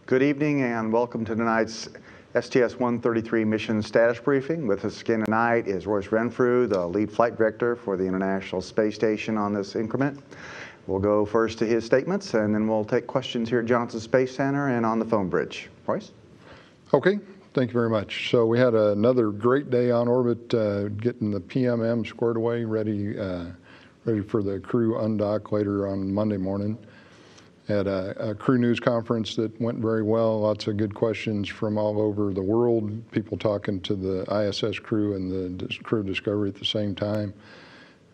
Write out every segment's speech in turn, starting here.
Good evening and welcome to tonight's STS-133 mission status briefing. With us again tonight is Royce Renfrew, the lead flight director for the International Space Station on this increment. We'll go first to his statements and then we'll take questions here at Johnson Space Center and on the phone bridge. Royce? Okay, thank you very much. So we had another great day on orbit, getting the PMM squared away, ready for the crew undock later on Monday morning. Had a crew news conference that went very well. Lots of good questions from all over the world. People talking to the ISS crew and the crew Discovery at the same time.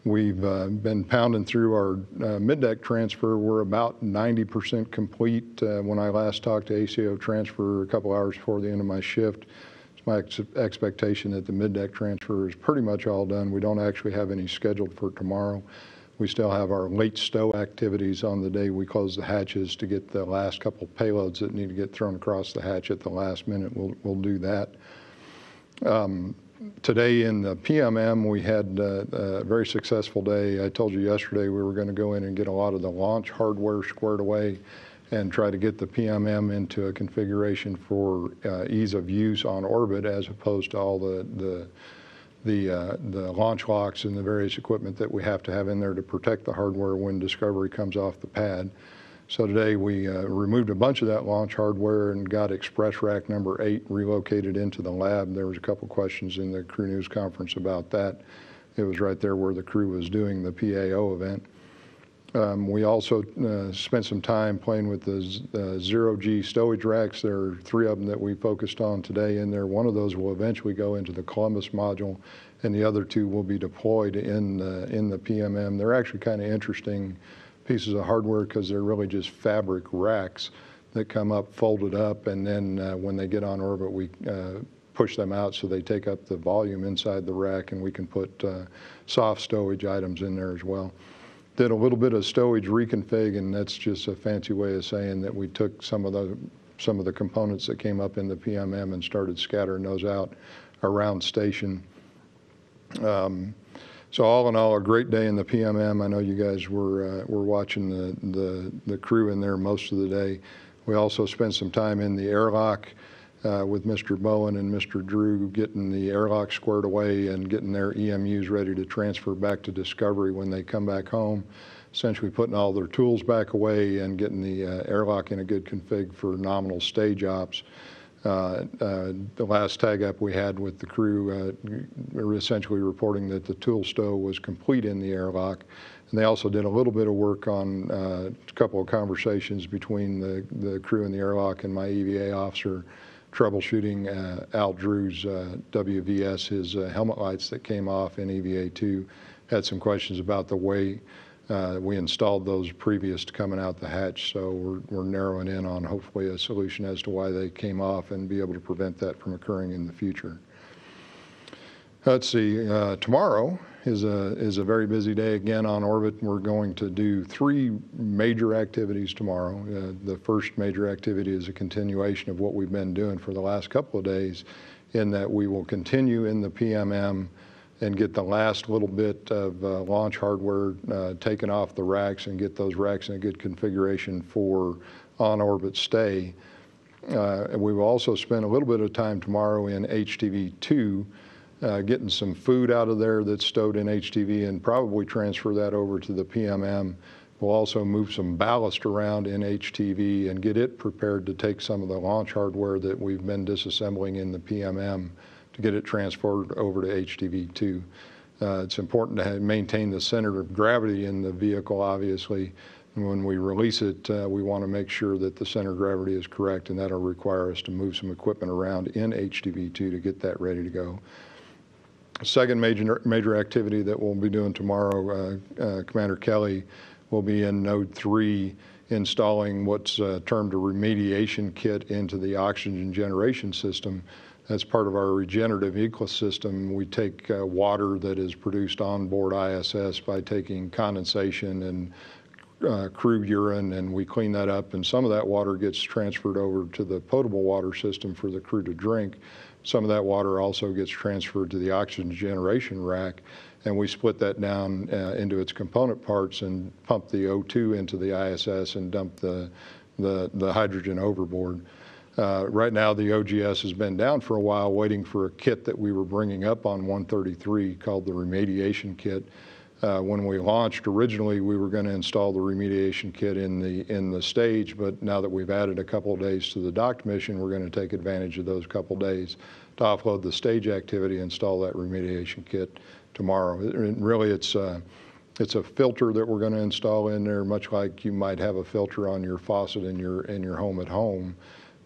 We've been pounding through our mid-deck transfer. We're about 90% complete. When I last talked to ACO transfer a couple hours before the end of my shift, it's my expectation that the mid-deck transfer is pretty much all done. We don't actually have any scheduled for tomorrow. We still have our late stow activities on the day we close the hatches to get the last couple payloads that need to get thrown across the hatch at the last minute. We'll do that. Today in the PMM, we had a very successful day. I told you yesterday we were going to go in and get a lot of the launch hardware squared away and try to get the PMM into a configuration for ease of use on orbit as opposed to all the launch locks and the various equipment that we have to have in there to protect the hardware when Discovery comes off the pad. So today we removed a bunch of that launch hardware and got Express Rack number 8 relocated into the lab. There was a couple questions in the crew news conference about that. It was right there where the crew was doing the PAO event. We also spent some time playing with the zero-G stowage racks. There are 3 of them that we focused on today in there. One of those will eventually go into the Columbus module, and the other 2 will be deployed in the PMM. They're actually kind of interesting pieces of hardware because they're really just fabric racks that come up, folded up, and then when they get on orbit, we push them out so they take up the volume inside the rack, and we can put soft stowage items in there as well. Did a little bit of stowage reconfig, and that's just a fancy way of saying that we took some of the components that came up in the PMM and started scattering those out around station. So all in all, a great day in the PMM. I know you guys were watching the crew in there most of the day. We also spent some time in the airlock with Mr. Bowen and Mr. Drew, getting the airlock squared away and getting their EMUs ready to transfer back to Discovery when they come back home. Essentially putting all their tools back away and getting the airlock in a good config for nominal stage ops. The last tag up we had with the crew, we were essentially reporting that the tool stow was complete in the airlock. And they also did a little bit of work on a couple of conversations between the crew in the airlock and my EVA officer, troubleshooting Al Drew's WVS, his helmet lights that came off in EVA2. Had some questions about the way we installed those previous to coming out the hatch, so we're narrowing in on hopefully a solution as to why they came off and be able to prevent that from occurring in the future. Let's see, tomorrow is a very busy day again on orbit. We're going to do 3 major activities tomorrow. The first major activity is a continuation of what we've been doing for the last couple of days, in that we will continue in the PMM and get the last little bit of launch hardware taken off the racks and get those racks in a good configuration for on-orbit stay. And we will also spend a little bit of time tomorrow in HTV2 getting some food out of there that's stowed in HTV and probably transfer that over to the PMM. We'll also move some ballast around in HTV and get it prepared to take some of the launch hardware that we've been disassembling in the PMM to get it transferred over to HTV2. It's important to maintain the center of gravity in the vehicle, obviously. And when we release it, we want to make sure that the center of gravity is correct, and that'll require us to move some equipment around in HTV2 to get that ready to go. Second major activity that we'll be doing tomorrow, Commander Kelly will be in Node 3 installing what's termed a remediation kit into the oxygen generation system. That's part of our regenerative ecosystem. We take water that is produced on board ISS by taking condensation and crew urine, and we clean that up, and some of that water gets transferred over to the potable water system for the crew to drink. Some of that water also gets transferred to the oxygen generation rack, and we split that down into its component parts and pump the O2 into the ISS and dump the the hydrogen overboard. Right now, the OGS has been down for a while, waiting for a kit that we were bringing up on 133 called the remediation kit. When we launched, originally we were going to install the remediation kit in the stage, but now that we've added a couple of days to the docked mission, we're going to take advantage of those couple of days to offload the stage activity, install that remediation kit tomorrow. Really, it's a filter that we're going to install in there, much like you might have a filter on your faucet in your home at home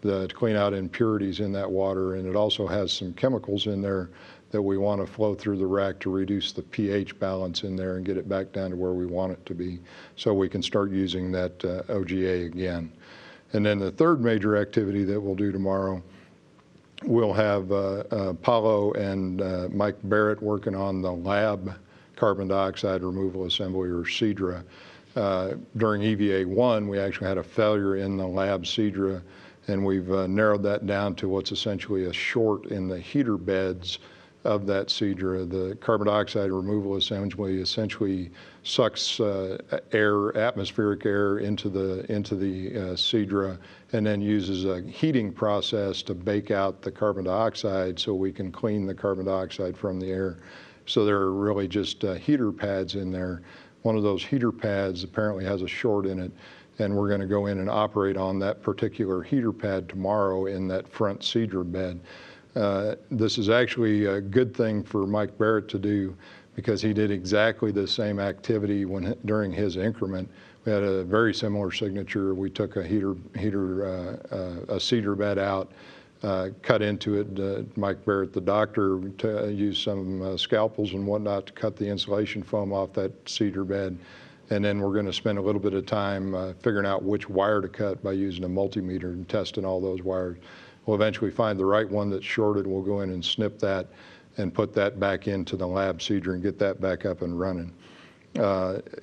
to clean out impurities in that water. And it also has some chemicals in there that we want to flow through the rack to reduce the pH balance in there and get it back down to where we want it to be, so we can start using that OGA again. And then the third major activity that we'll do tomorrow, we'll have Paulo and Mike Barrett working on the lab carbon dioxide removal assembly, or CDRA. During EVA 1, we actually had a failure in the lab CDRA, and we've narrowed that down to what's essentially a short in the heater beds of that CDRA. The carbon dioxide removal assembly essentially sucks atmospheric air into the CDRA, and then uses a heating process to bake out the carbon dioxide so we can clean the carbon dioxide from the air. So there are really just heater pads in there. One of those heater pads apparently has a short in it, and we're going to go in and operate on that particular heater pad tomorrow in that front CDRA bed. This is actually a good thing for Mike Barrett to do, because he did exactly the same activity during his increment. We had a very similar signature. We took a CDRA bed out, cut into it. Mike Barrett, the doctor, used some scalpels and whatnot to cut the insulation foam off that CDRA bed. And then we're going to spend a little bit of time figuring out which wire to cut by using a multimeter and testing all those wires. We'll eventually find the right one that's shorted. We'll go in and snip that and put that back into the lab CDRA and get that back up and running.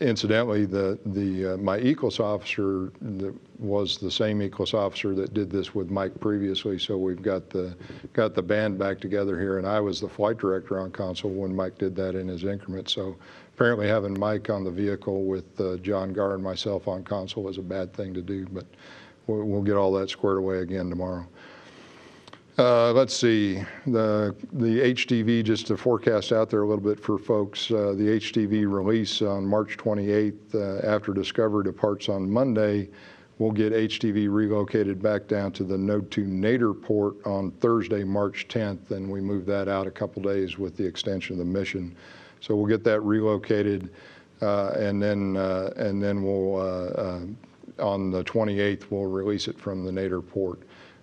Incidentally, my ECLS officer was the same ECLS officer that did this with Mike previously, so we've got the band back together here, and I was the flight director on console when Mike did that in his increment. So apparently having Mike on the vehicle with John Garr and myself on console was a bad thing to do, but we'll get all that squared away again tomorrow. Let's see, the HTV, just to forecast out there a little bit for folks, the HTV release on March 28th, after Discovery departs on Monday, we'll get HTV relocated back down to the Node 2 Nadir port on Thursday, March 10th, and we move that out a couple days with the extension of the mission. So we'll get that relocated, and then we'll, on the 28th, we'll release it from the Nadir port.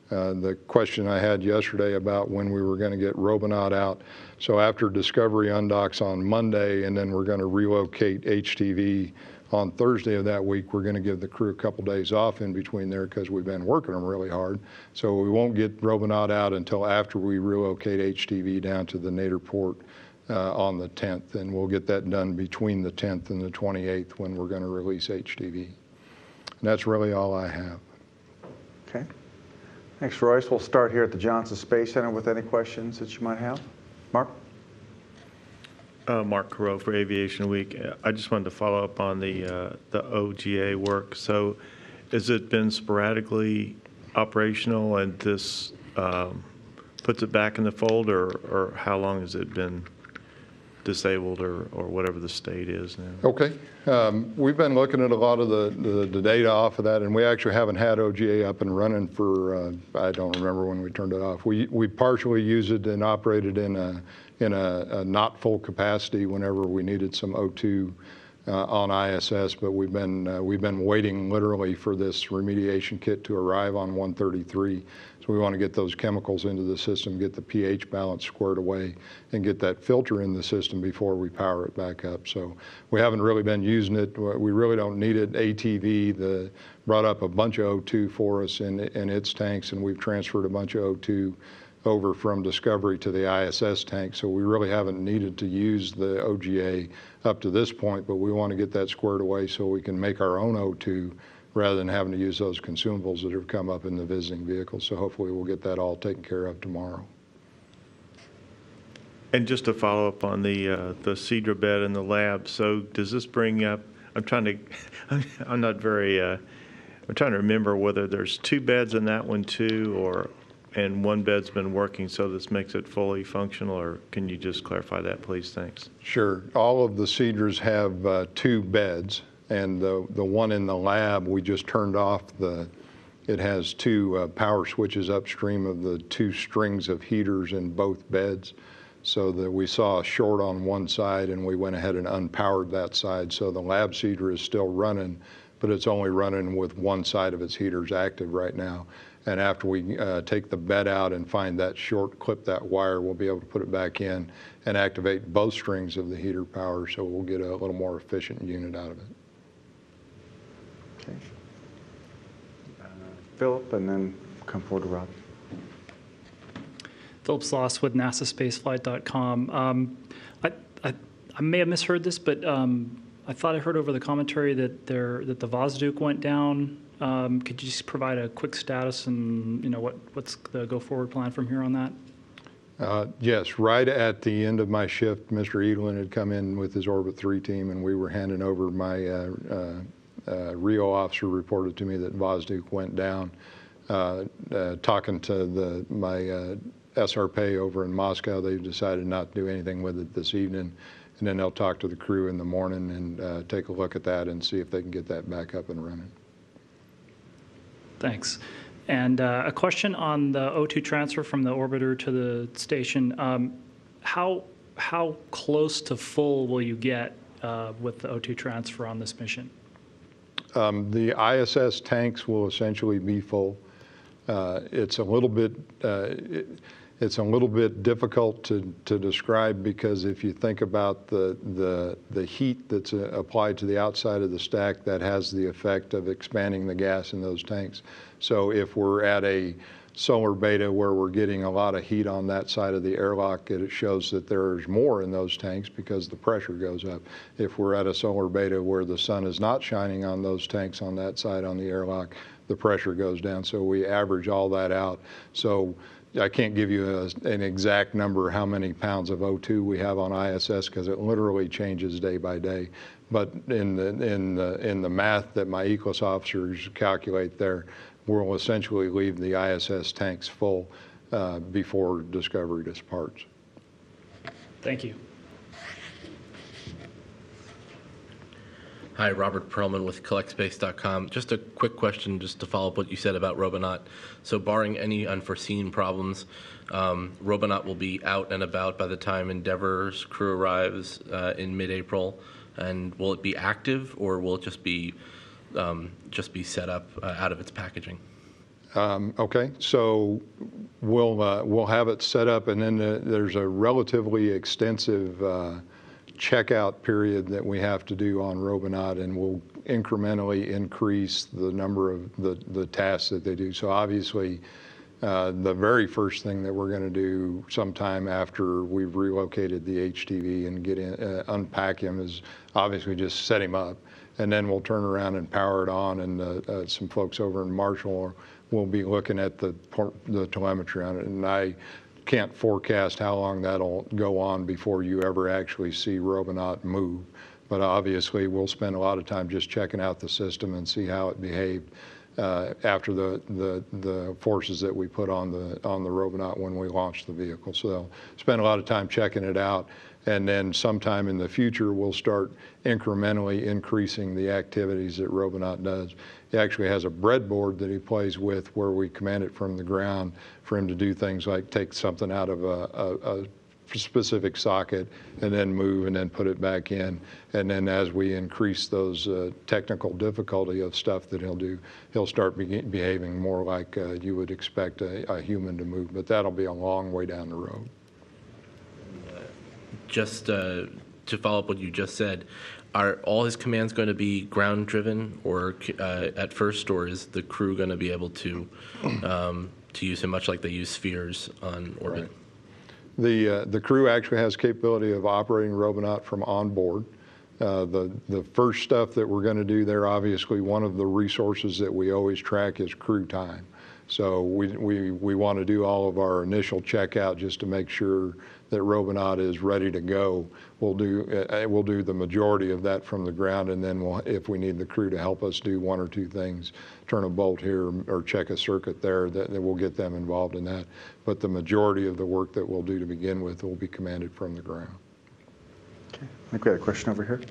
The question I had yesterday about when we were going to get Robonaut out. So after Discovery undocks on Monday, and then we're going to relocate HTV on Thursday of that week, we're going to give the crew a couple days off in between there because we've been working them really hard. So we won't get Robonaut out until after we relocate HTV down to the Nadir port on the 10th. And we'll get that done between the 10th and the 28th when we're going to release HTV. And that's really all I have. Okay. Thanks, Royce. We'll start here at the Johnson Space Center with any questions that you might have. Mark? Mark Carreau for Aviation Week. I just wanted to follow up on the OGA work. So has it been sporadically operational, and this puts it back in the fold, or how long has it been disabled, or whatever the state is now? Okay. We've been looking at a lot of the data off of that, and we actually haven't had OGA up and running for, I don't remember when we turned it off. We partially use it and operated in a not full capacity whenever we needed some O2 on ISS, but we've been waiting literally for this remediation kit to arrive on 133. So we want to get those chemicals into the system, get the pH balance squared away, and get that filter in the system before we power it back up. So we haven't really been using it. We really don't need it. ATV brought up a bunch of O2 for us in its tanks, and we've transferred a bunch of O2 over from Discovery to the ISS tank. So we really haven't needed to use the OGA up to this point, but we want to get that squared away so we can make our own O2 rather than having to use those consumables that have come up in the visiting vehicles. So hopefully we'll get that all taken care of tomorrow. And just to follow up on the CDRA bed in the lab, so does this bring up, I'm not very I'm trying to remember whether there's 2 beds in that one too, and 1 bed's been working, so this makes it fully functional, or can you just clarify that, please? Thanks. Sure. All of the Cedars have 2 beds, and the one in the lab, we just turned off it has 2 power switches upstream of the 2 strings of heaters in both beds, so that we saw a short on one side and we went ahead and unpowered that side. So the lab Cedar is still running, but it's only running with one side of its heaters active right now. And after we take the bed out and find that short, clip that wire, we'll be able to put it back in and activate both strings of the heater power, so we'll get a little more efficient unit out of it. Okay. Philip, and then come forward to Rob. Philip Sloss with NASASpaceflight.com. I may have misheard this, but I thought I heard over the commentary that the Zvezda went down. Could you just provide a quick status and what's the go forward plan from here on that? Yes, right at the end of my shift, Mr. Edelin had come in with his Orbit 3 team, and we were handing over my RIO officer reported to me that Zvezda went down. Talking to my SRP over in Moscow, they've decided not to do anything with it this evening, and then they'll talk to the crew in the morning and take a look at that and see if they can get that back up and running. Thanks. And a question on the O2 transfer from the orbiter to the station. How close to full will you get with the O2 transfer on this mission? The ISS tanks will essentially be full. It's a little bit difficult to describe, because if you think about the heat that's applied to the outside of the stack, that has the effect of expanding the gas in those tanks. So if we're at a solar beta where we're getting a lot of heat on that side of the airlock, it shows that there's more in those tanks because the pressure goes up. If we're at a solar beta where the sun is not shining on those tanks on that side on the airlock, the pressure goes down. So we average all that out. So I can't give you an exact number how many pounds of O2 we have on ISS, because it literally changes day by day. But in the math that my ECLS officers calculate there, we'll essentially leave the ISS tanks full before Discovery departs. Thank you. Hi, Robert Perlman with CollectSpace.com. Just a quick question, just to follow up what you said about Robonaut. So barring any unforeseen problems, Robonaut will be out and about by the time Endeavor's crew arrives in mid-April. And will it be active, or will it just be set up out of its packaging? Okay, so we'll have it set up, and then there's a relatively extensive checkout period that we have to do on Robonaut, and we'll incrementally increase the number of the tasks that they do. So obviously, the very first thing that we're going to do sometime after we've relocated the HTV and get in, unpack him, is obviously just set him up, and then we'll turn around and power it on, and some folks over in Marshall will be looking at the telemetry on it. And I can't forecast how long that'll go on before you ever actually see Robonaut move. But obviously, we'll spend a lot of time just checking out the system and see how it behaved after the forces that we put on the Robonaut when we launched the vehicle. So they'll spend a lot of time checking it out, and then sometime in the future, we'll start incrementally increasing the activities that Robonaut does. He actually has a breadboard that he plays with where we command it from the ground for him to do things like take something out of a specific socket and then move and then put it back in. And then as we increase those technical difficulty of stuff that he'll do, he'll start behaving more like you would expect a human to move. But that'll be a long way down the road. Just to follow up what you just said, are all his commands going to be ground driven, or at first, or is the crew going to be able to use him much like they use spheres on orbit? Right. The crew actually has capability of operating Robonaut from on board. The first stuff that we're going to do there, obviously, one of the resources that we always track is crew time. So we want to do all of our initial checkout just to make sure that Robonaut is ready to go. We'll do the majority of that from the ground, and then if we need the crew to help us do one or two things, turn a bolt here or check a circuit there, that we'll get them involved in that. But the majority of the work that we'll do to begin with will be commanded from the ground. Okay. I think we had a question over here.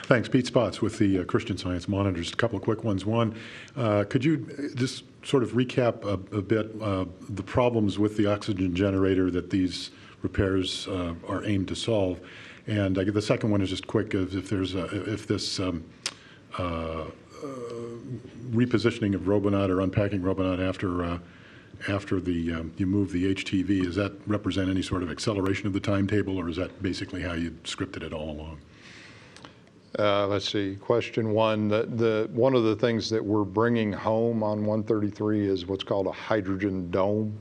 Thanks. Pete Spots with the Christian Science Monitors. A couple of quick ones. One, could you just sort of recap a bit the problems with the oxygen generator that these repairs are aimed to solve? And the second one is just quick. If this repositioning of Robonaut or unpacking Robonaut after you move the HTV, does that represent any sort of acceleration of the timetable, or is that basically how you scripted it all along? Let's see, question one. One of the things that we're bringing home on 133 is what's called a hydrogen dome.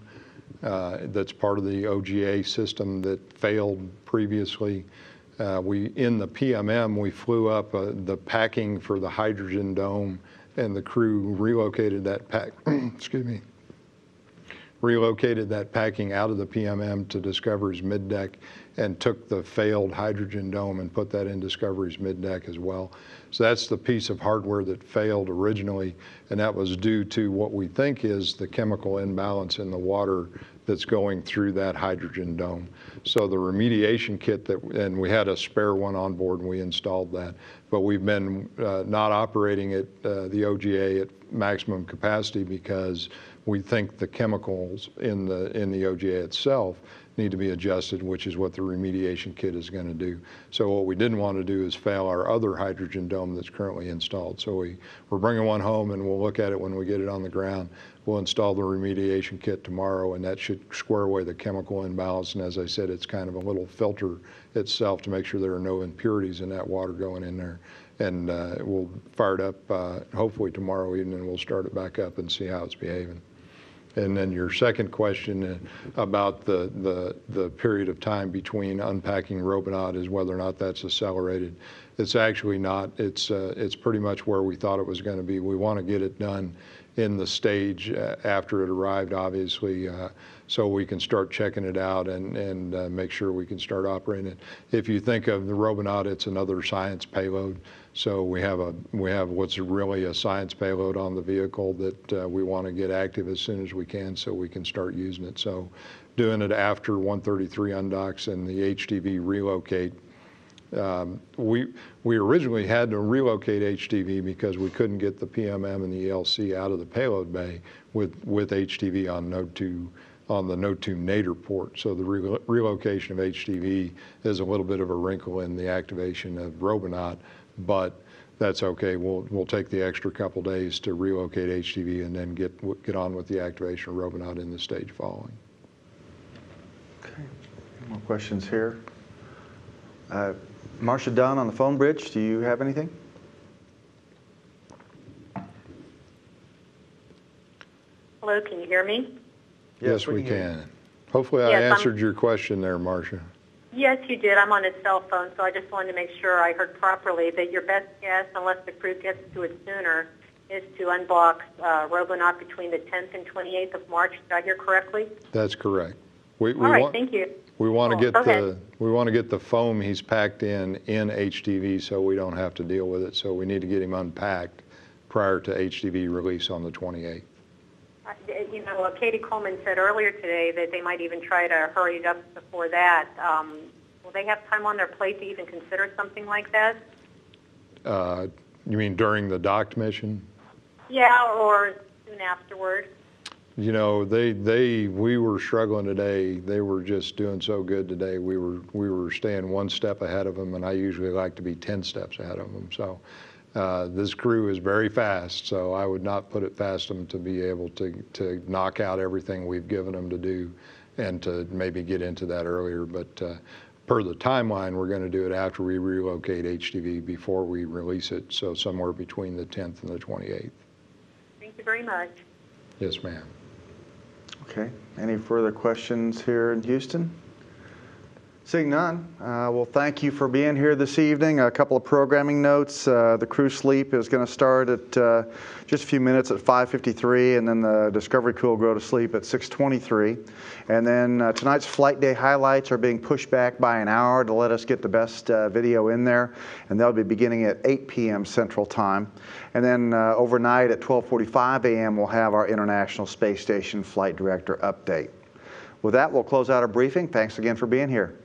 That's part of the OGA system that failed previously. In the PMM, we flew up the packing for the hydrogen dome, and the crew relocated that relocated that packing out of the PMM to Discovery's middeck and took the failed hydrogen dome and put that in Discovery's middeck as well. So that's the piece of hardware that failed originally, and that was due to what we think is the chemical imbalance in the water that's going through that hydrogen dome. So the remediation kit and we had a spare one on board and we installed that, but we've been not operating at the OGA at maximum capacity because we think the chemicals in the OGA itself need to be adjusted, which is what the remediation kit is going to do. So what we didn't want to do is fail our other hydrogen dome that's currently installed. So we're bringing one home, and we'll look at it when we get it on the ground. We'll install the remediation kit tomorrow, and that should square away the chemical imbalance. And as I said, it's kind of a little filter itself to make sure there are no impurities in that water going in there. And we'll fire it up hopefully tomorrow evening, and we'll start it back up and see how it's behaving. And then your second question about the period of time between unpacking Robonaut is whether or not that's accelerated. It's actually not. It's pretty much where we thought it was going to be. We want to get it done in the stage after it arrived, obviously, so we can start checking it out and make sure we can start operating it. If you think of the Robonaut, it's another science payload. So we have what's really a science payload on the vehicle that we want to get active as soon as we can so we can start using it. So doing it after 133 undocks and the HTV relocate. We originally had to relocate HTV because we couldn't get the PMM and the ELC out of the payload bay with HTV on Node 2 on the Node 2 nadir port. So the relocation of HTV is a little bit of a wrinkle in the activation of Robonaut, but that's okay. We'll take the extra couple days to relocate HTV and then get on with the activation of Robonaut in the stage following. Okay, more questions here. Marcia Dunn on the phone bridge, do you have anything? Hello, can you hear me? Yes, we can. Hopefully I answered your question there, Marcia. Yes, you did. I'm on a cell phone, so I just wanted to make sure I heard properly that your best guess, unless the crew gets to it sooner, is to unblock Robonaut between the 10th and 28th of March. Did I hear correctly? That's correct. All right, thank you. We want to get the foam he's packed in HTV so we don't have to deal with it. So we need to get him unpacked prior to HTV release on the 28th. You know, Katie Coleman said earlier today that they might even try to hurry it up before that. Will they have time on their plate to even consider something like that? You mean during the docked mission? Yeah, or soon afterward. You know, we were struggling today. They were just doing so good today. We were staying one step ahead of them, and I usually like to be 10 steps ahead of them. So this crew is very fast, so I would not put it past them to be able to knock out everything we've given them to do and to maybe get into that earlier. But per the timeline, we're going to do it after we relocate HTV before we release it, so somewhere between the 10th and the 28th. Thank you very much. Yes, ma'am. Okay, any further questions here in Houston? Seeing none, well, thank you for being here this evening. A couple of programming notes. The crew sleep is going to start at just a few minutes at 5:53, and then the Discovery crew will go to sleep at 6:23. And then tonight's flight day highlights are being pushed back by an hour to let us get the best video in there, and they'll be beginning at 8 p.m. Central Time. And then overnight at 12:45 a.m. we'll have our International Space Station Flight Director update. With that, we'll close out our briefing. Thanks again for being here.